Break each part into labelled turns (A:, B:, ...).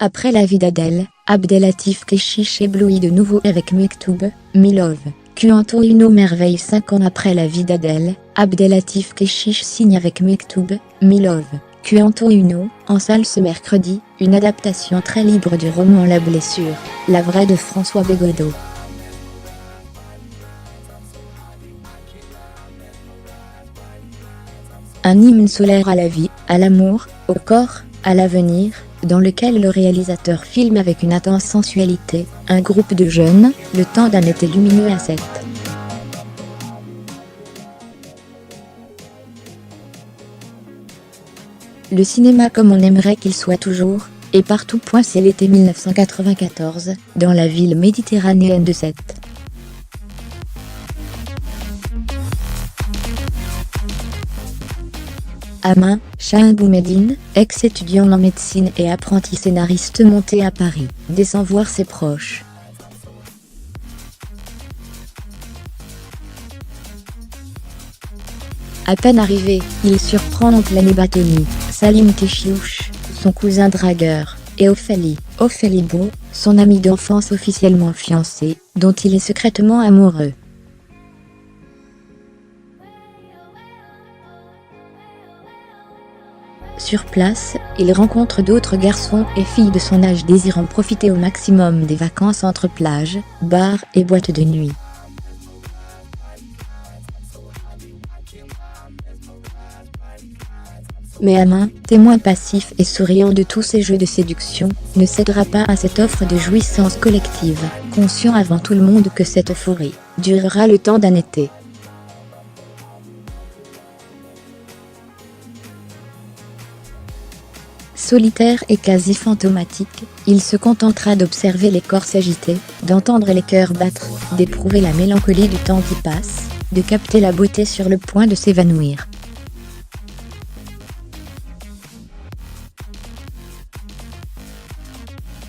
A: Après la vie d'Adèle, Abdelatif Kechiche éblouit de nouveau avec Mektoub, Milove, Quanto une merveille. 5 ans après la vie d'Adèle, Abdelatif Kechiche signe avec Mektoub, Milove, Quanto une, en salle ce mercredi, une adaptation très libre du roman La blessure, la vraie de François Bégodeau. Un hymne solaire à la vie, à l'amour, au corps, à l'avenir, dans lequel le réalisateur filme avec une intense sensualité, un groupe de jeunes, le temps d'un été lumineux à 7. Le cinéma comme on aimerait qu'il soit toujours, et partout. C'est l'été 1994, dans la ville méditerranéenne de Sète. Amin Shahin Boumedine, ex-étudiant en médecine et apprenti scénariste monté à Paris, descend voir ses proches. À peine arrivé, il surprend en pleine Batoni, Salim Kechiouche, son cousin dragueur, et Ophélie Beau, son amie d'enfance officiellement fiancée, dont il est secrètement amoureux. Sur place, il rencontre d'autres garçons et filles de son âge désirant profiter au maximum des vacances entre plages, bars et boîtes de nuit. Mais Amin, témoin passif et souriant de tous ces jeux de séduction, ne cédera pas à cette offre de jouissance collective, conscient avant tout le monde que cette euphorie durera le temps d'un été. Solitaire et quasi fantomatique, il se contentera d'observer les corps s'agiter, d'entendre les cœurs battre, d'éprouver la mélancolie du temps qui passe, de capter la beauté sur le point de s'évanouir.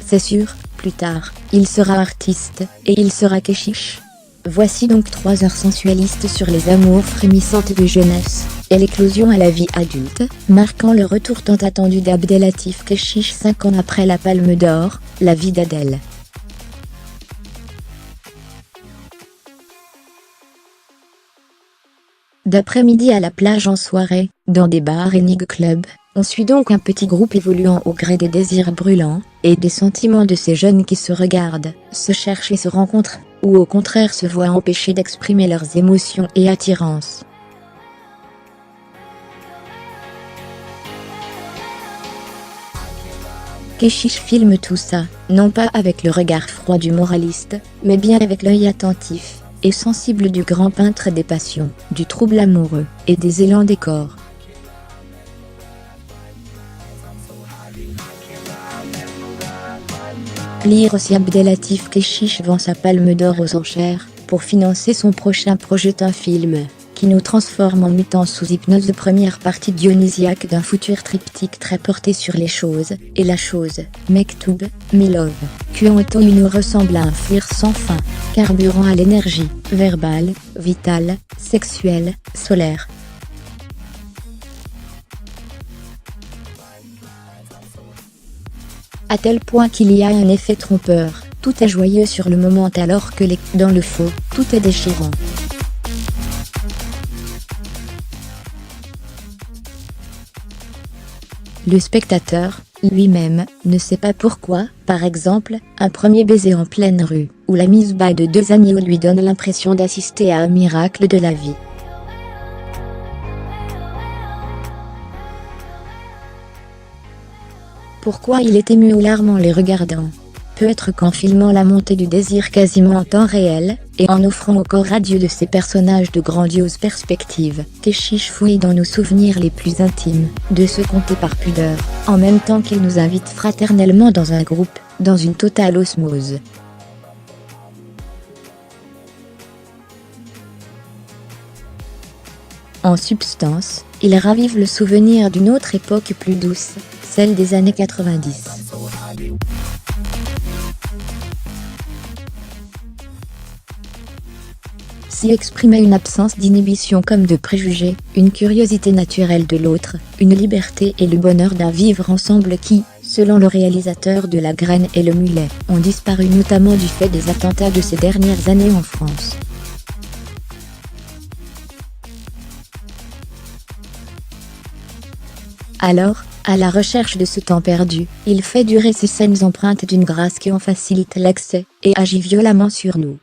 A: C'est sûr, plus tard, il sera artiste, et il sera Kechiche. Voici donc 3 heures sensualistes sur les amours frémissantes de jeunesse, et l'éclosion à la vie adulte, marquant le retour tant attendu d'Abdelatif Kechiche 5 ans après la Palme d'Or, la vie d'Adèle. D'après-midi à la plage en soirée, dans des bars et night-clubs, on suit donc un petit groupe évoluant au gré des désirs brûlants, et des sentiments de ces jeunes qui se regardent, se cherchent et se rencontrent, ou au contraire se voient empêchés d'exprimer leurs émotions et attirances. Kechiche filme tout ça, non pas avec le regard froid du moraliste, mais bien avec l'œil attentif et sensible du grand peintre des passions, du trouble amoureux, et des élans des corps. Lire aussi Abdelatif Kechiche vend sa Palme d'Or aux enchères, pour financer son prochain projet, un film qui nous transforme en mutant sous hypnose. Première partie dionysiaque d'un futur triptyque très porté sur les choses, et la chose, Mektoub, Milove, Quanto une ressemble à un fuir sans fin, carburant à l'énergie, verbale, vitale, sexuelle, solaire. À tel point qu'il y a un effet trompeur, tout est joyeux sur le moment alors que dans le faux, tout est déchirant. Le spectateur, lui-même, ne sait pas pourquoi, par exemple, un premier baiser en pleine rue, ou la mise bas de 2 agneaux lui donne l'impression d'assister à un miracle de la vie. Pourquoi il est ému aux larmes en les regardant? Peut-être qu'en filmant la montée du désir quasiment en temps réel, et en offrant au corps radieux de ces personnages de grandioses perspectives, Kechiche fouille dans nos souvenirs les plus intimes, de ceux comptés par pudeur, en même temps qu'il nous invite fraternellement dans un groupe, dans une totale osmose. En substance, il ravive le souvenir d'une autre époque plus douce, celle des années 90. S'y exprimait une absence d'inhibition comme de préjugés, une curiosité naturelle de l'autre, une liberté et le bonheur d'un vivre ensemble qui, selon le réalisateur de La Graine et le Mulet, ont disparu notamment du fait des attentats de ces dernières années en France. Alors, à la recherche de ce temps perdu, il fait durer ces scènes empreintes d'une grâce qui en facilite l'accès, et agit violemment sur nous.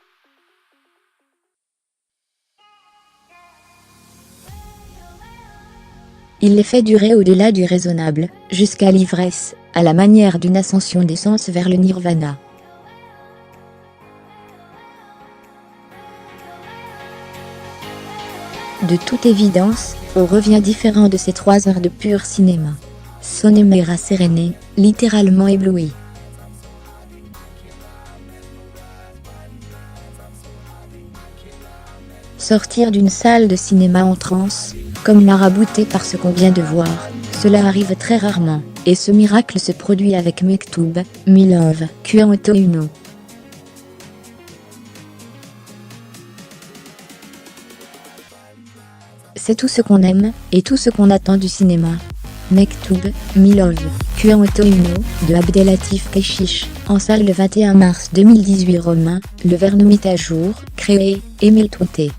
A: Il les fait durer au-delà du raisonnable, jusqu'à l'ivresse, à la manière d'une ascension des sens vers le nirvana. De toute évidence, on revient différent de ces 3 heures de pur cinéma. Son âme est rassérénée, littéralement ébloui. Sortir d'une salle de cinéma en transe, comme marabouté par ce qu'on vient de voir, cela arrive très rarement, et ce miracle se produit avec Mektoub, Milove, Kuanto Uno. C'est tout ce qu'on aime, et tout ce qu'on attend du cinéma. Mektoub, Milove, Kuanto Uno, de Abdelatif Kechiche, en salle le 21 mars 2018 Romain, Le Verre nous mit à jour, créé, Émile Touté.